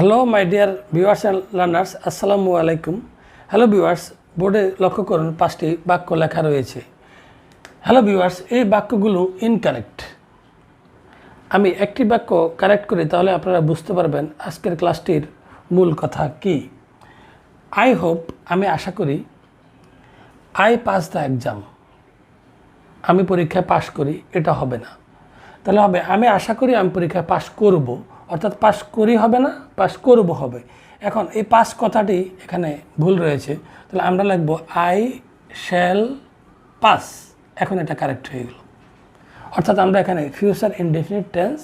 Hello my dear viewers and learners, আসসালামু আলাইকুম। Hello viewers, বোর্ডে লক্ষ্য করুন 5টি বাক্য লেখা রয়েছে। হ্যালো ভিউয়ার্স, এই বাক্যগুলো ইনকারেক্ট। আমি একটি বাক্য কারেক্ট করি, তাহলে আপনারা বুঝতে পারবেন আজকের ক্লাসটির মূল কথা কি। আই হোপ, আমি আশা করি। আই পাস দ্য এক্সাম, আমি পরীক্ষায় পাশ করি, এটা হবে না। তাহলে হবে আমি আশা করি আমি পরীক্ষায় পাশ করব, অর্থাৎ পাশ করি হবে না, পাশ করব হবে। এখন এই পাস কথাটি এখানে ভুল রয়েছে, তাহলে আমরা লিখব আই শ্যাল পাস। এখন এটা কারেক্ট হয়ে গেল, অর্থাৎ আমরা এখানে ফিউচার ইনডেফিনিট টেন্স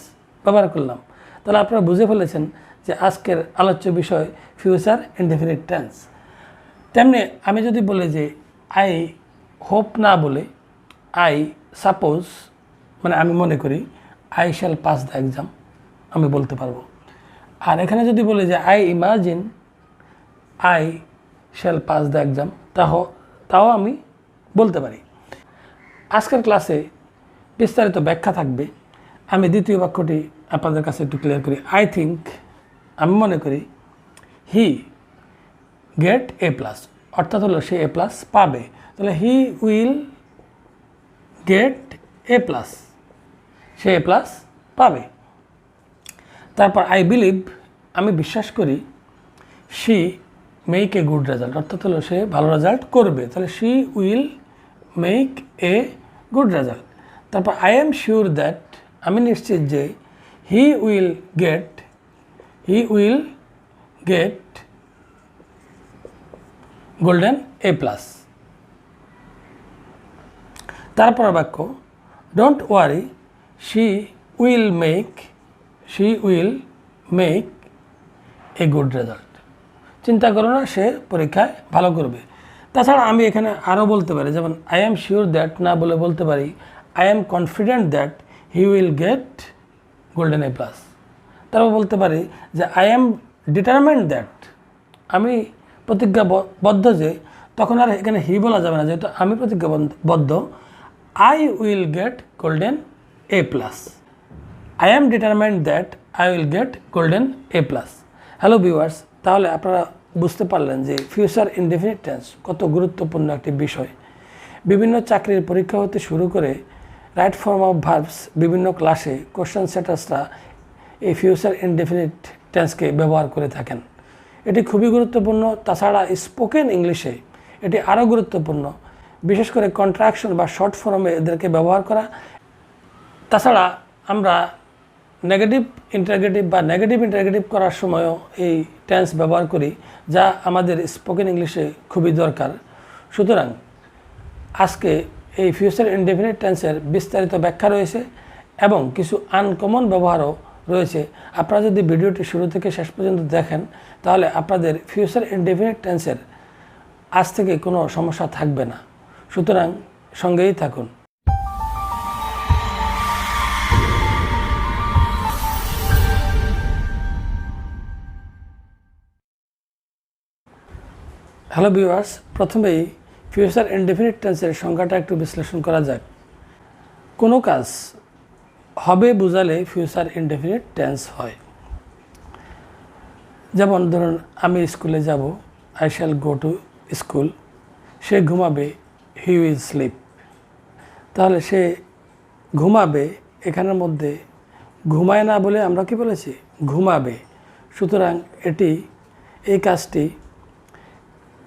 ব্যবহার করলাম। তাহলে আপনারা বুঝে ফেলেছেন যে আজকের আলোচ্য বিষয় ফিউচার ইনডেফিনিট টেন্স। তেমনি আমি যদি বলি যে আই হোপ না বলে আই সাপোজ, মানে আমি মনে করি, I shall pass the exam, আমি বলতে পারবো। আর এখানে যদি বলি যে I imagine I shall pass the exam, তাও আমি বলতে পারি। আজকের ক্লাসে বিস্তারিত ব্যাখ্যা থাকবে। আমি দ্বিতীয় বাক্যটি আপনাদের কাছে একটু ক্লিয়ার করি। আই থিঙ্ক, আমি মনে করি, হি গেট এ প্লাস, অর্থাৎ হলো সে এ প্লাস পাবে। তাহলে he will get A plus, say A plus পাবে। তারপর আই বিলিভ, আমি বিশ্বাস করি, she make a good result, অর্থাৎ হলো সে ভালো রেজাল্ট করবে। তাহলে she will make a good result. তারপর আই এম শিওর দ্যাট, আমি নিশ্চিত যে, he will get golden A plus. তারপর বাক্য don't worry, she will make a good result, চিন্তা করো না, সে পরীক্ষায় ভালো করবে। তাছাড়া আমি এখানে আরও বলতে পারি, যেমন আই এম শিওর দ্যাট না বলে বলতে পারি I am confident that he will get golden A plus. তারপর বলতে পারি যে আই এম ডিটারমেন্ট দ্যাট, আমি প্রতিজ্ঞাবদ্ধ যে, তখন আর এখানে হি বলা যাবে না, যেহেতু আমি প্রতিজ্ঞাবদ্ধ, I will get golden A plus. I am determined that I will get golden A plus. Hello viewers, তাহলে আপনারা বুঝতে পারলেন যে ফিউচার ইনডেফিনিট টেন্স কত গুরুত্বপূর্ণ একটি বিষয়। বিভিন্ন চাকরির পরীক্ষা হতে শুরু করে রাইট ফর্ম অফ ভার্বস বিভিন্ন ক্লাসে কোশ্চেন সেটার্সরা এই ফিউচার ইনডেফিনিট টেন্সকে ব্যবহার করে থাকেন। এটি খুবই গুরুত্বপূর্ণ। তাছাড়া স্পোকেন ইংলিশে এটি আরও গুরুত্বপূর্ণ, বিশেষ করে কন্ট্রাকশন বা শর্ট ফর্মে এদেরকে ব্যবহার করা। তাছাড়া আমরা নেগেটিভ ইন্টারগেটিভ করার সময়ও এই টেন্স ব্যবহার করি, যা আমাদের স্পোকেন ইংলিশে খুবই দরকার। সুতরাং আজকে এই ফিউচার ইনডেফিনিট টেন্সের বিস্তারিত ব্যাখ্যা রয়েছে এবং কিছু আনকমন ব্যবহারও রয়েছে। আপনারা যদি ভিডিওটি শুরু থেকে শেষ পর্যন্ত দেখেন, তাহলে আপনাদের ফিউচার ইনডেফিনিট টেন্সের আজ থেকে কোনো সমস্যা থাকবে না। সুতরাং সঙ্গেই থাকুন। হ্যালো ভিউয়ার্স, প্রথমেই ফিউচার ইনডেফিনিট টেন্সের সংজ্ঞাটা একটু বিশ্লেষণ করা যাক। কোনো কাজ হবে বোঝালে ফিউচার ইনডেফিনিট টেন্স হয়। যেমন ধরুন, আমি স্কুলে যাব, I shall go to school. সে ঘুমাবে, হি উইল স্লিপ। তাহলে সে ঘুমাবে, এখানের মধ্যে ঘুমায় না বলে আমরা কি বলেছি, ঘুমাবে। সুতরাং এই কাজটি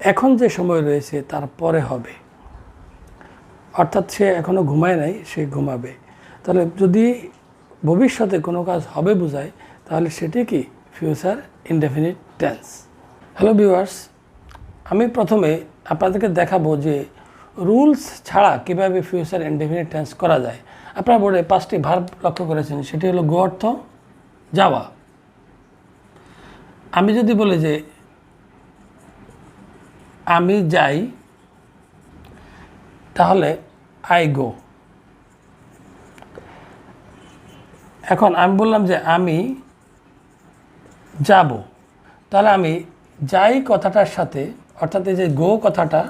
এখন যে সময় রয়েছে তার পরে হবে, অর্থাৎ সে এখনও ঘুমায় নাই, সে ঘুমাবে। তাহলে যদি ভবিষ্যতে কোনো কাজ হবে বোঝায়, তাহলে সেটি কি future indefinite tense. Hello viewers, আমি প্রথমে আপনাদেরকে দেখাবো যে রুলস ছাড়া কীভাবে ফিউচার ইনডেফিনিট টেন্স করা যায়। আপনারা বোর্ডে 5টি ভার্ব লক্ষ্য করেছেন, সেটি হলো গো অর্থ যাওয়া। আমি যদি বলি যে আমি যাই, তাহলে আই গো। এখন আমি বললাম যে আমি যাব, তাহলে আমি যাই কথাটার সাথে, অর্থাৎ এই যে গো কথাটা,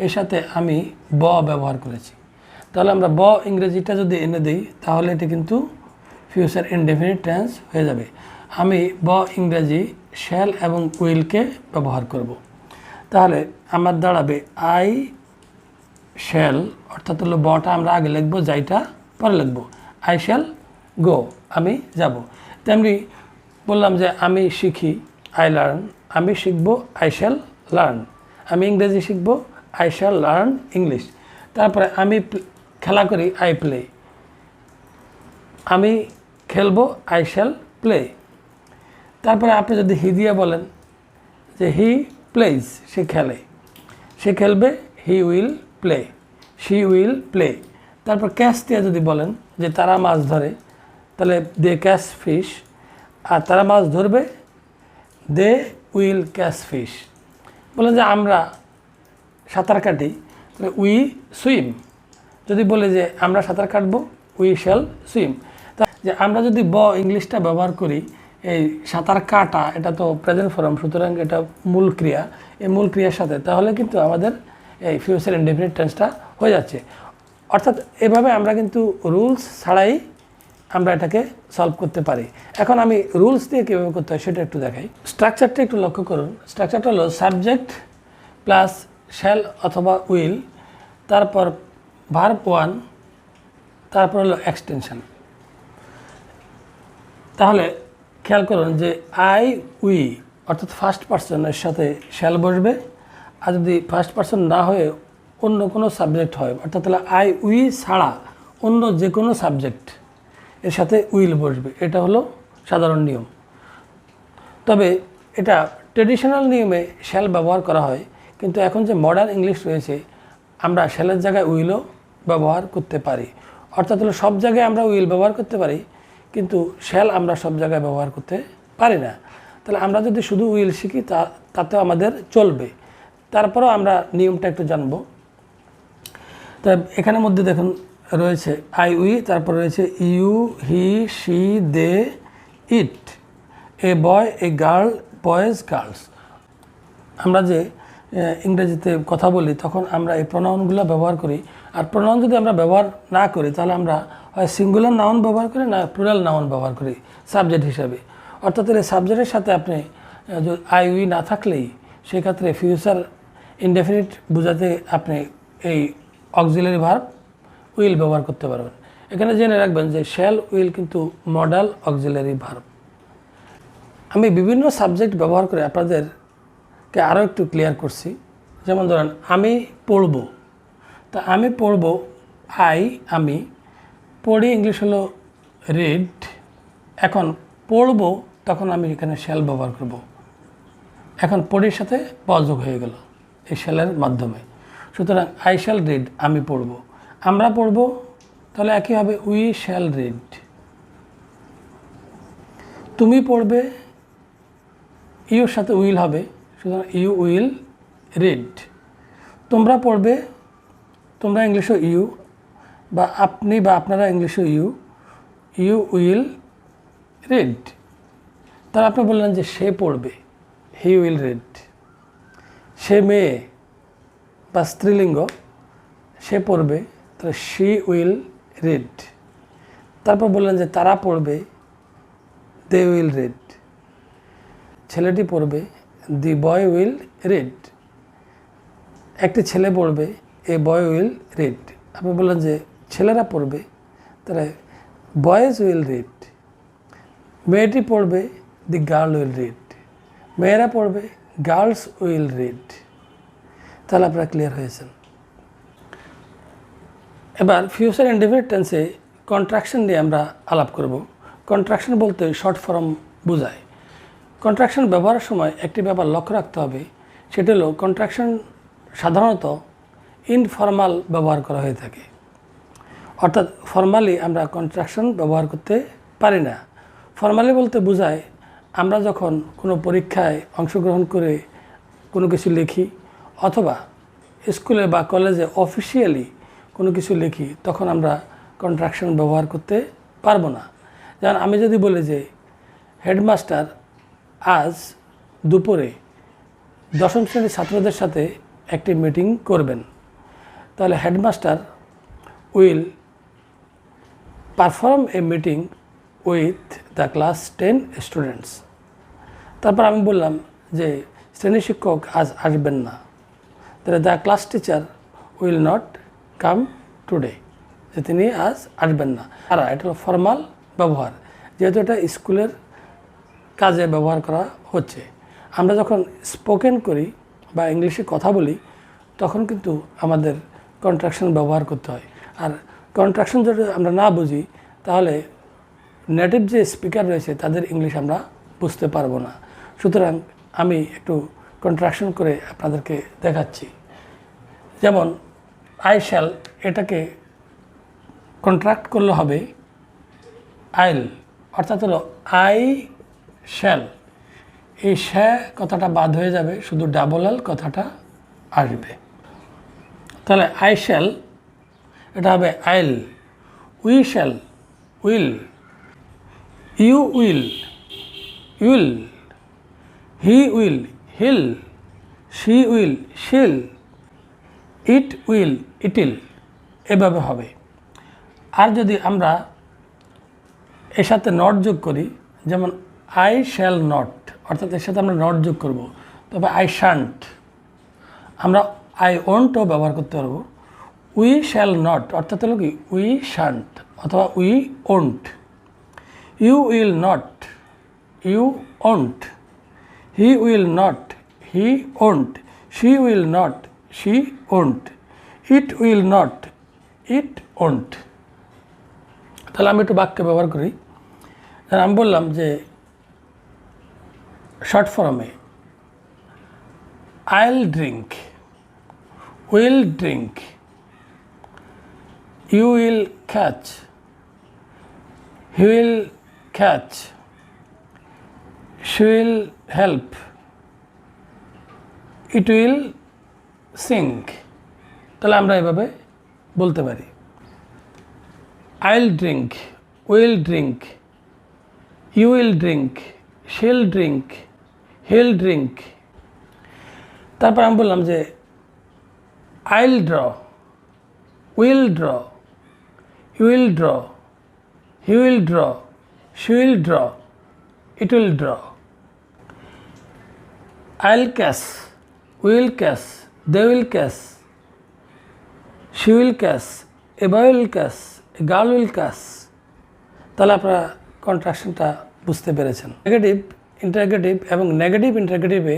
এর সাথে আমি ব ব্যবহার করেছি। তাহলে আমরা ব ইংরেজিটা যদি এনে দিই, তাহলে এটি কিন্তু ফিউচার ইনডেফিনিট টেন্স হয়ে যাবে। আমি ব ইংরেজি শ্যাল এবং উইলকে ব্যবহার করব। তাহলে আমার দাঁড়াবে আই শ্যাল, অর্থাৎ হলো বটা আমরা আগে লিখবো, যাইটা পরে লিখবো। আই শ্যাল গো, আমি যাব। তেমনি বললাম যে আমি শিখি, আই লার্ন, আমি শিখব, আই শ্যাল লার্ন। আমি ইংরেজি শিখব, আই শ্যাল লার্ন ইংলিশ। তারপরে আমি খেলা করি, আই প্লে। আমি খেলবো, আই শ্যাল প্লে। তারপরে আপনি যদি হি দিয়ে বলেন যে হি প্লেজ, সে খেলে, সে খেলবে, he will play, she will play. তারপর ক্যাচ দিয়ে যদি বলেন যে তারা মাছ ধরে, তাহলে দে ক্যাচ ফিশ, আর তারা মাছ ধরবে, দে উইল ক্যাচ ফিশ। বলেন যে আমরা সাঁতার কাটি, তাহলে উই সুইম। যদি বলে যে আমরা সাঁতার কাটবো, উই শ্যাল সুইম। যে আমরা যদি ইংলিশটা ব্যবহার করি, এই সাঁতার কাটা এটা তো প্রেজেন্ট ফর্ম, সুতরাং এটা মূল ক্রিয়া, এই মূল ক্রিয়ার সাথে, তাহলে কিন্তু আমাদের এই ফিউচার ইনডেফিনিট টেন্সটা হয়ে যাচ্ছে। অর্থাৎ এভাবে আমরা কিন্তু রুলস ছাড়াই আমরা এটাকে সলভ করতে পারি। এখন আমি রুলস দিয়ে কীভাবে করতে হয় সেটা একটু দেখাই। স্ট্রাকচারটা একটু লক্ষ্য করুন। স্ট্রাকচারটা হলো সাবজেক্ট প্লাস শ্যাল অথবা উইল, তারপর ভার্ব 1, তারপর হলো এক্সটেনশন। তাহলে খেয়াল করুন যে আই উই অর্থাৎ ফার্স্ট পার্সনের সাথে শ্যাল বসবে, আর যদি ফার্স্ট পার্সন না হয়ে অন্য কোনো সাবজেক্ট হয়, অর্থাৎ তাহলে আই উই ছাড়া অন্য যে কোনো সাবজেক্ট এর সাথে উইল বসবে। এটা হলো সাধারণ নিয়ম। তবে এটা ট্রেডিশনাল নিয়মে শ্যাল ব্যবহার করা হয়, কিন্তু এখন যে মডার্ন ইংলিশ রয়েছে, আমরা শ্যালের জায়গায় উইলও ব্যবহার করতে পারি। অর্থাৎ হলো সব জায়গায় আমরা উইল ব্যবহার করতে পারি, কিন্তু শ্যাল আমরা সব জায়গায় ব্যবহার করতে পারি না। তাহলে আমরা যদি শুধু উইল শিখি তাতেও আমাদের চলবে। তারপরেও আমরা নিয়মটা একটু জানবো। তা এখানের মধ্যে দেখুন রয়েছে আই উই, তারপর রয়েছে you, he, she, they, it, a boy, a girl, boys, girls. আমরা যে ইংরেজিতে কথা বলি তখন আমরা এই প্রোনাউনগুলো ব্যবহার করি, আর প্রোনাউন যদি আমরা ব্যবহার না করি তাহলে আমরা হয় সিঙ্গুলার নাউন ব্যবহার করি, না প্লুরাল নাউন ব্যবহার করি সাবজেক্ট হিসাবে। অর্থাৎ এই সাবজেক্টের সাথে আপনি আই উই না থাকলেই সেক্ষেত্রে ফিউচার ইনডেফিনিট বোঝাতে আপনি এই অক্সিলারি ভার্ব উইল ব্যবহার করতে পারবেন। এখানে জেনে রাখবেন যে শ্যাল উইল কিন্তু মডাল অক্সিলারি ভার্ব। আমি বিভিন্ন সাবজেক্ট ব্যবহার করে আপনাদেরকে আরও একটু ক্লিয়ার করছি। যেমন ধরেন আমি পড়ব, তা আমি পড়ব, আমি পড়ি ইংলিশ হলো রিড। এখন পড়ব তখন আমি এখানে শ্যাল ব্যবহার করব। এখন পড়ির সাথে যোগ হয়ে গেল এই শ্যালের মাধ্যমে। সুতরাং আই শ্যাল রিড, আমি পড়ব। আমরা পড়ব, তাহলে একই হবে উই শ্যাল রিড। তুমি পড়বে, ইউর সাথে উইল হবে, সুতরাং ইউ উইল রিড। তোমরা পড়বে, তোমরা ইংলিশও ইউ, বা আপনি বা আপনারা ইংলিশও ইউ, ইউ উইল রিড। তার আপনি বললেন যে সে পড়বে, হি উইল রিড। সে মেয়ে বা স্ত্রীলিঙ্গ, সে পড়বে, তাহলে শি উইল রিড। তারপর বললেন যে তারা পড়বে, দে উইল রিড। ছেলেটি পড়বে, দি বয় উইল রিড। একটি ছেলে পড়বে, এ বয় উইল রিড। আপনি বললেন যে ছেলেরা পড়বে, তাহলে বয়েজ উইল রিড। মেয়েটি পড়বে, দি গার্ল উইল রিড। মেয়েরা পড়বে, গার্লস উইল রিড। তাহলে আপনারা ক্লিয়ার হয়েছেন। এবার ফিউচার ইনডেফিনিট টেন্সে কন্ট্রাকশন নিয়ে আমরা আলাপ করব। কন্ট্রাকশন বলতে শর্ট ফর্ম বোঝায়। কন্ট্রাকশন ব্যবহারের সময় একটি ব্যাপার লক্ষ্য রাখতে হবে, সেটি হলো কন্ট্রাকশন সাধারণত ইনফর্মাল ব্যবহার করা হয়ে থাকে। অর্থাৎ ফর্মালি আমরা কন্ট্রাকশন ব্যবহার করতে পারি না। ফর্মালি বলতে বোঝায় আমরা যখন কোনো পরীক্ষায় অংশগ্রহণ করে কোনো কিছু লিখি, অথবা স্কুলে বা কলেজে অফিসিয়ালি কোনো কিছু লিখি, তখন আমরা কন্ট্রাকশন ব্যবহার করতে পারবো না। যেমন আমি যদি বলি যে হেডমাস্টার আজ দুপুরে 10ম শ্রেণীর ছাত্রদের সাথে একটি মিটিং করবেন, তাহলে headmaster will perform A meeting with the class 10 students. তারপর আমি বললাম যে শ্রেণী শিক্ষক আজ আসবেন না, তাহলে the class teacher will not come today, যে তিনি আজ আসবেন না। আর এটা হলো ফর্মাল ব্যবহার, যেহেতু এটা স্কুলের কাজে ব্যবহার করা হচ্ছে। আমরা যখন স্পোকেন করি বা ইংলিশে কথা বলি তখন কিন্তু আমাদের কন্ট্রাকশন ব্যবহার করতে হয়। আর কন্ট্রাকশন যদি আমরা না বুঝি তাহলে নেটিভ যে স্পিকার রয়েছে তাদের ইংলিশ আমরা বুঝতে পারবো না। সুতরাং আমি একটু কন্ট্রাকশন করে আপনাদেরকে দেখাচ্ছি। যেমন আই শ্যাল, এটাকে কন্ট্রাক্ট করলে হবে আইল, অর্থাৎ হলো আই শ্যাল। এই শ্যা কথাটা বাদ হয়ে যাবে, শুধু ডাবল এল কথাটা আসবে। তাহলে আই শ্যাল এটা হবে I'll, we shall will, you will you'll, he will he'll, she will she'll, it will ইটিল, এভাবে হবে। আর যদি আমরা এর সাথে নট যোগ করি, যেমন আই শ্যাল নট, অর্থাৎ এর সাথে আমরা নট যোগ করব, তবে আই শান্ট। আমরা আই ওন্টও ব্যবহার করতে পারবো। উই শ্যাল নট অর্থাৎ হলো কি উই শান্ট অথবা we won't. You will not you won't, he will not he won't, she will not she won't, it will not it won't. তাহলে আমি একটু বাক্য ব্যবহার করি। আমি বললাম যে শর্ট ফর্মে I'll drink, will drink, you will catch, he will catch, she will help, it will sink. তাহলে আমরা এভাবে বলতে পারি I'll drink, will drink, you will drink, she'll drink, he'll drink. তারপর আমি বললাম যে I'll draw, will draw, you will draw, he will draw, she will draw, it will draw. I'll catch, will catch, they will catch, she will catch, a boy will catch, a girl will catch. তাহলে আপনারা কন্ট্রাকশনটা বুঝতে পেরেছেন। Negative interrogative এবং negative ইন্টারগেটিভে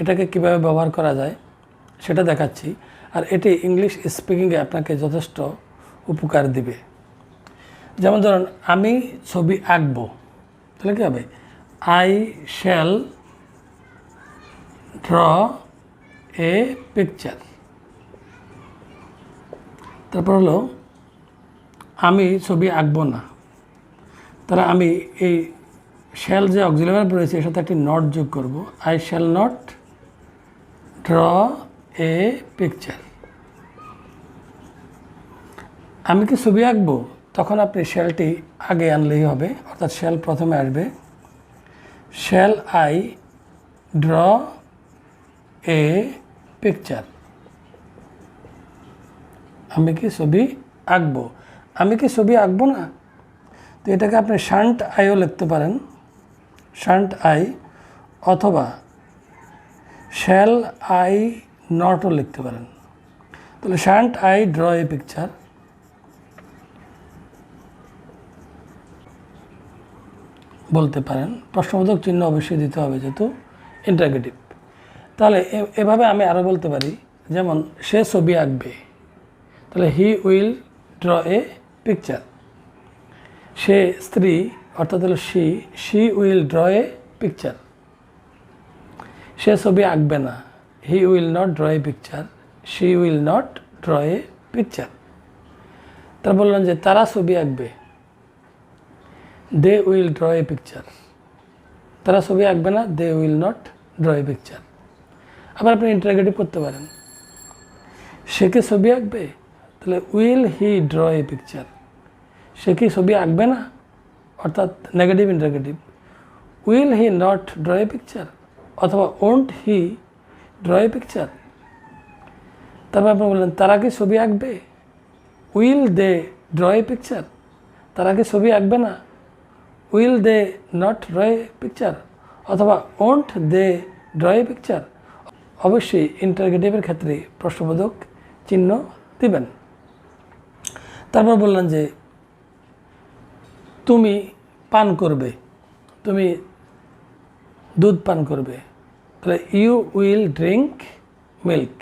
এটাকে কীভাবে ব্যবহার করা যায় সেটা দেখাচ্ছি। আর এটি ইংলিশ স্পিকিংয়ে আপনাকে যথেষ্ট উপকার দিবে। যেমন ধরুন আমি ছবি আঁকবো, তাহলে কী হবে I shall draw a picture. তারপর হলো আমি ছবি আঁকবো না, তাহলে আমি এই শ্যাল যে অক্সিলারি ভার্ব রয়েছে এর সাথে একটি নট যোগ করব, I shall not draw a picture. আমি কি ছবি আঁকবো, তখন আপনি শ্যালটি আগে আনলেই হবে, অর্থাৎ শ্যাল প্রথমে আসবে। Shall I draw a picture, আমি কি ছবি আঁকবো। আমি কি ছবি আঁকবো না, তো এটাকে আপনি শান্ট আইও লিখতে পারেন, শান্ট আই, অথবা শ্যাল আই নটও লিখতে পারেন। তাহলে shunt I draw a picture, বলতে পারেন। প্রশ্নবোধক চিহ্ন অবশ্যই দিতে হবে যেহেতু ইন্টারগেটিভ। তাহলে এভাবে আমি আরও বলতে পারি, যেমন সে ছবি আঁকবে, তাহলে he will draw a picture. সে স্ত্রী অর্থাৎ হলো she will draw a picture. সে ছবি আঁকবে না, he will not draw a picture, she will not draw a picture. তারা বললেন যে তারা ছবি আঁকবে, they will draw a picture. তারা ছবি আঁকবে না, they will not draw a picture. আবার আপনি ইন্টারগেটিভ করতে পারেন, সে কি ছবি আঁকবে, তাহলে will he draw a picture. সে কি ছবি আঁকবে না, অর্থাৎ negative interrogative, will he not draw a picture, অথবা won't he draw a picture. তারপর আপনি বললেন তারা কি ছবি আঁকবে, will they draw a picture. তারা কি ছবি আঁকবে না, will they not draw a picture, অথবা won't they draw a picture, অবশ্যই ইন্টারগেটিভের ক্ষেত্রে প্রশ্নবোধক চিহ্ন দিবেন। তারপর বললেন যে তুমি পান করবে, তুমি দুধ পান করবে, তাহলে ইউ উইল ড্রিঙ্ক মিল্ক।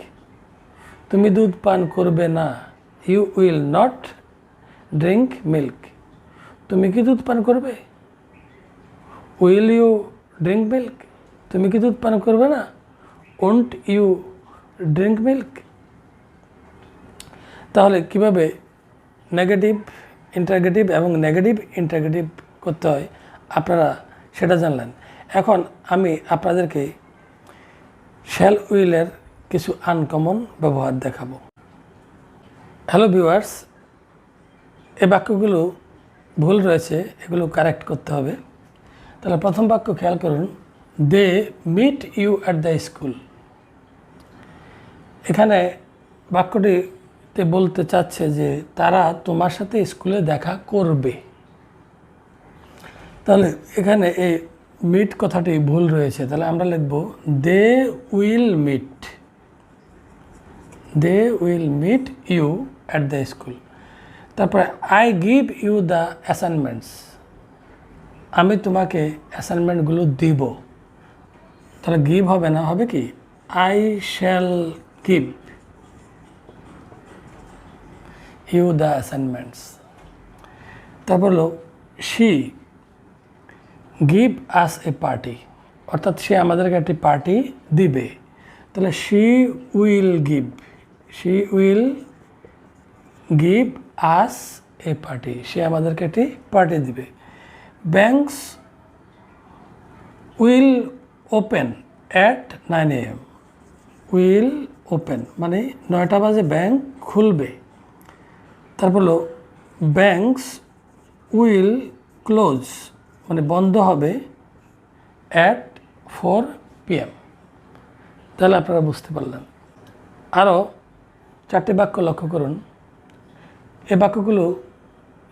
তুমি দুধ পান করবে না, you will not drink milk. তুমি কি দুধ পান করবে, উইল ইউ ড্রিঙ্ক মিল্ক। তুমি কি দুধ পান করবে না, ওন্ট ইউ ড্রিঙ্ক মিল্ক। তাহলে কিভাবে নেগেটিভ ইন্টারগেটিভ এবং নেগেটিভ ইন্টারগেটিভ করতে হয় আপনারা সেটা জানলেন। এখন আমি আপনাদেরকে শ্যাল উইলের কিছু আনকমন ব্যবহার দেখাবো। হ্যালো ভিউয়ার্স, এই বাক্যগুলো ভুল রয়েছে, এগুলো কারেক্ট করতে হবে। তাহলে প্রথম বাক্য খেয়াল করুন, they meet you at the school. এখানে বাক্যটিতে বলতে চাচ্ছে যে তারা তোমার সাথে স্কুলে দেখা করবে। তাহলে এখানে এই মিট কথাটি ভুল রয়েছে, তাহলে আমরা লিখব they will meet, they will meet you at the school. তারপরে I give you the assignments, আমি তোমাকে অ্যাসাইনমেন্টগুলো দিব। তাহলে গিভ হবে না, হবে কি I shall give you the assignments. তারপর হলো she give us a party, অর্থাৎ সে আমাদেরকে একটি পার্টি দিবে। তাহলে she will give, she will give us a party, সে আমাদেরকে একটি পার্টি দিবে। Banks will open at 9 AM, will open মানে 9টা বাজে ব্যাংক খুলবে। তারপর হলো ব্যাংকস উইল ক্লোজ মানে বন্ধ হবে অ্যাট 4 PM। তাহলে আপনারা বুঝতে পারলেন। আরও 4টি বাক্য লক্ষ্য করুন, এই বাক্যগুলো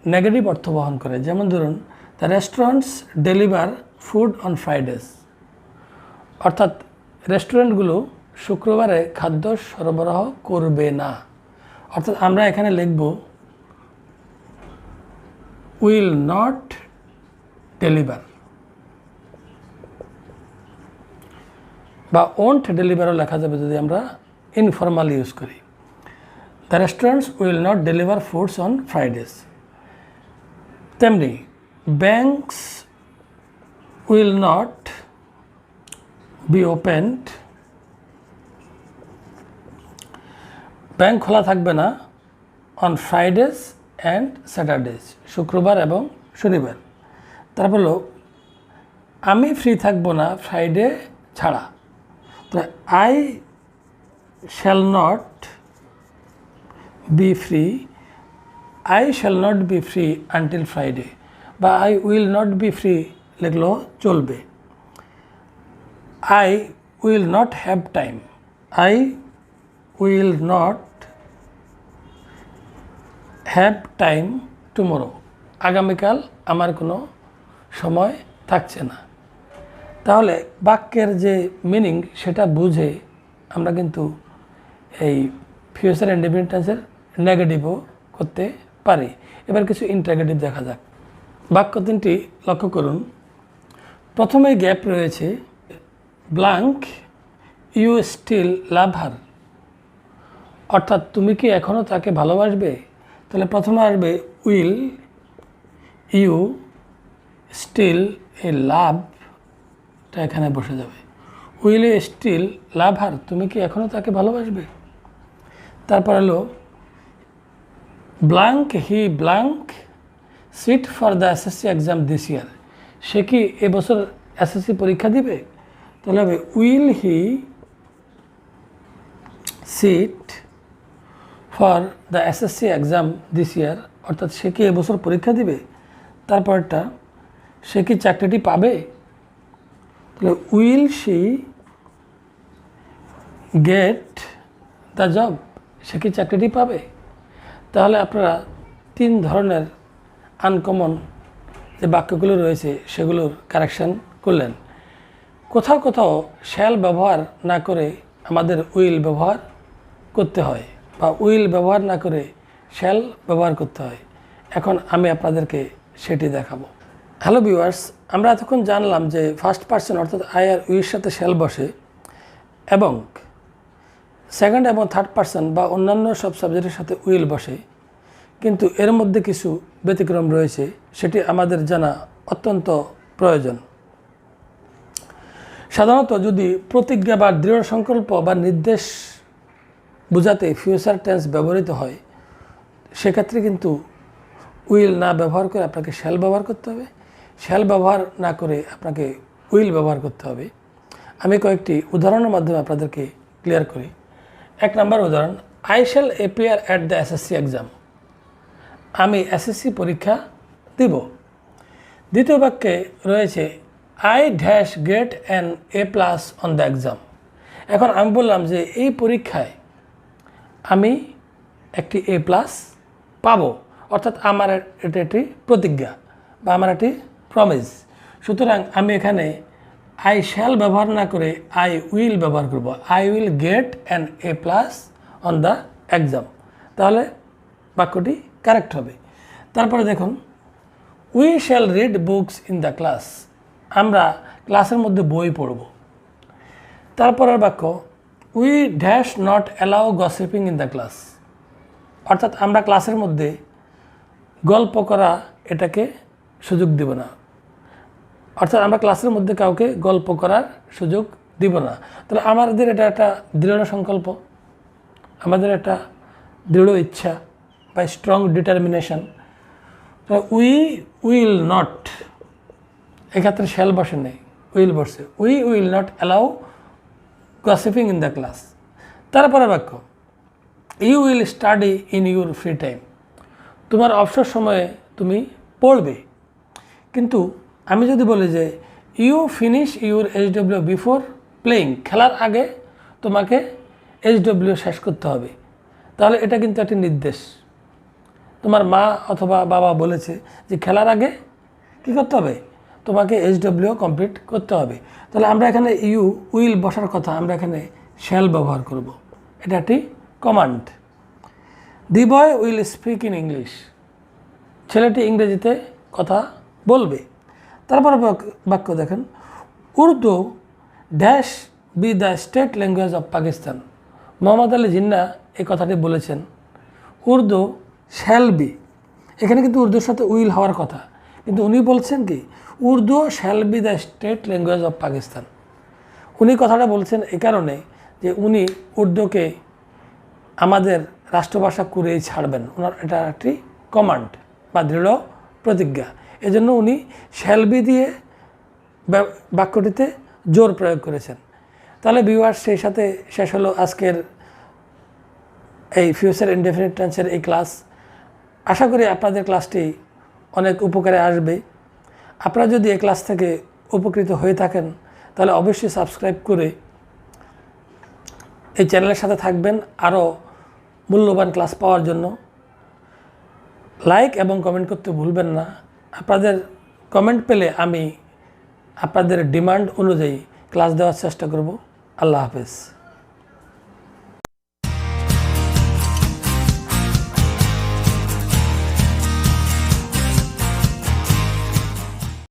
নেগেটিভ অর্থ বহন করে। যেমন ধরুন, the restaurants deliver food on Fridays, অর্থাৎ রেস্টুরেন্টগুলো শুক্রবারে খাদ্য সরবরাহ করবে না। অর্থাৎ আমরা এখানে লিখব উইল নট ডেলিভার বা ওন্ট ডেলিভারও লেখা যাবে যদি আমরা ইনফর্মাল ইউজ করি। The restaurants will not deliver foods on Fridays. তেমনি banks will not be opened, bank খোলা থাকবে না অন ফ্রাইডেজ অ্যান্ড স্যাটারডেজ, শুক্রবার এবং শনিবার। তারপর হলো আমি ফ্রি থাকবো না ফ্রাইডে ছাড়া। তো I shall not be free, I shall not be free until Friday, বা I will not be free লিখলেও চলবে। I will not have time, I will not have time tomorrow, আগামীকাল আমার কোনো সময় থাকছে না। তাহলে বাক্যের যে মিনিং সেটা বুঝে আমরা কিন্তু এই ফিউচার ইনডেফিনিট টেন্সের নেগেটিভও করতে পারি। এবার কিছু ইন্টারগেটিভ দেখা যাক। বাক্য 3টি লক্ষ্য করুন। প্রথমে গ্যাপ রয়েছে, ব্ল্যাঙ্ক ইউ স্টিল লাভ হার, অর্থাৎ তুমি কি এখনও তাকে ভালোবাসবে। তাহলে প্রথমে আসবে উইল ইউ স্টিল এ লাভটা এখানে বসে যাবে, will you still love her, তুমি কি এখনও তাকে ভালোবাসবে। তারপর হলো blank he blank sit for the SSC exam this year, সে কি এবছর এসএসসি পরীক্ষা দিবে। তাহলে হবে will he sit for the SSC exam this year, অর্থাৎ সে কি এবছর পরীক্ষা দিবে। তারপরটা সে কি চাকরিটি পাবে। তাহলে will she get the job, সে কি চাকরিটি পাবে। তাহলে আপনারা 3 ধরনের আনকমন যে বাক্যগুলো রয়েছে সেগুলোর কারেকশান করলেন। কোথাও কোথাও শ্যাল ব্যবহার না করে আমাদের উইল ব্যবহার করতে হয় বা উইল ব্যবহার না করে শ্যাল ব্যবহার করতে হয়। এখন আমি আপনাদেরকে সেটি দেখাবো। হ্যালো ভিউয়ার্স, আমরা এতক্ষণ জানলাম যে ফার্স্ট পারসন অর্থাৎ আই আর উইর সাথে শ্যাল বসে এবং সেকেন্ড এবং থার্ড পারসন বা অন্যান্য সব সাবজেক্টের সাথে উইল বসে, কিন্তু এর মধ্যে কিছু ব্যতিক্রম রয়েছে, সেটি আমাদের জানা অত্যন্ত প্রয়োজন। সাধারণত যদি প্রতিজ্ঞা বা দৃঢ় সংকল্প বা নির্দেশ বোঝাতে ফিউচার টেন্স ব্যবহৃত হয়, সেক্ষেত্রে কিন্তু উইল না ব্যবহার করে আপনাকে শ্যাল ব্যবহার করতে হবে, শ্যাল ব্যবহার না করে আপনাকে উইল ব্যবহার করতে হবে। আমি কয়েকটি উদাহরণের মাধ্যমে আপনাদেরকে ক্লিয়ার করি। 1 নম্বর উদাহরণ, I shall appear at the SSC exam. আমি এসএসসি পরীক্ষা দিব। দ্বিতীয় বাক্যে রয়েছে I dash get an A+ on the exam. এখন আমি বললাম যে এই পরীক্ষায় আমি একটি A+ পাবো, অর্থাৎ আমার এটা একটি প্রতিজ্ঞা বা আমার একটি প্রমিস। সুতরাং আমি এখানে আই শ্যাল ব্যবহার না করে আই উইল ব্যবহার করব। I will gate an A+ on the exam, তাহলে বাক্যটি কারেক্ট হবে। তারপরে দেখুন, we shall read books in the class. আমরা ক্লাসের মধ্যে বই পড়ব। তারপরের বাক্য, we dash not allow gossiping in the class, অর্থাৎ আমরা ক্লাসের মধ্যে গল্প করা এটাকে সুযোগ দিব না, অর্থাৎ আমরা ক্লাসের মধ্যে কাউকে গল্প করার সুযোগ দিব না। তাহলে আমাদের এটা একটা দৃঢ় সংকল্প, আমাদের একটা দৃঢ় ইচ্ছা বা strong determination. We will not, এক্ষেত্রে শ্যাল বসে নেই, উইল বসে। We will not allow gossiping in the class. তারপরে বাক্য, you will study in your free time. তোমার অবসর সময়ে তুমি পড়বে। কিন্তু আমি যদি বলি যে you finish your HW before playing, খেলার আগে তোমাকে HW শেষ করতে হবে, তাহলে এটা কিন্তু একটি নির্দেশ। তোমার মা অথবা বাবা বলেছে যে খেলার আগে কী করতে হবে, তোমাকে HW কমপ্লিট করতে হবে। তাহলে আমরা এখানে ইউ উইল বসার কথা, আমরা এখানে শ্যাল ব্যবহার করব। এটা একটি command. The boy will speak in English. ছেলেটি ইংরেজিতে কথা বলবে। তারপর বাক্য দেখেন, Urdu dash B the state language of Pakistan. Mohammad Ali Jinnah এই কথাটি বলেছেন, উর্দু শ্যাল বি। এখানে কিন্তু উর্দুর সাথে উইল হওয়ার কথা, কিন্তু উনি বলছেন কি, Urdu shall be the state language of Pakistan. উনি কথাটা বলছেন এ কারণে যে উনি উর্দুকে আমাদের রাষ্ট্রভাষা করেই ছাড়বেন। ওনার এটা একটি কমান্ড বা দৃঢ় প্রতিজ্ঞা, এজন্য উনি শ্যাল বি দিয়ে বাক্যটিতে জোর প্রয়োগ করেছেন। তাহলে ভিউয়ার্স, সেই সাথে শেষ হলো আজকের এই ফিউচার ইনডেফিনিট টেন্সের এই ক্লাস। আশা করি আপনাদের ক্লাসটি অনেক উপকারে আসবে। আপনারা যদি এই ক্লাস থেকে উপকৃত হয়ে থাকেন তাহলে অবশ্যই সাবস্ক্রাইব করে এই চ্যানেলের সাথে থাকবেন আরও মূল্যবান ক্লাস পাওয়ার জন্য। লাইক এবং কমেন্ট করতে ভুলবেন না। আপনাদের কমেন্ট পেলে আমি আপনাদের ডিমান্ড অনুযায়ী ক্লাস দেওয়ার চেষ্টা করব। আল্লাহ হাফেজ।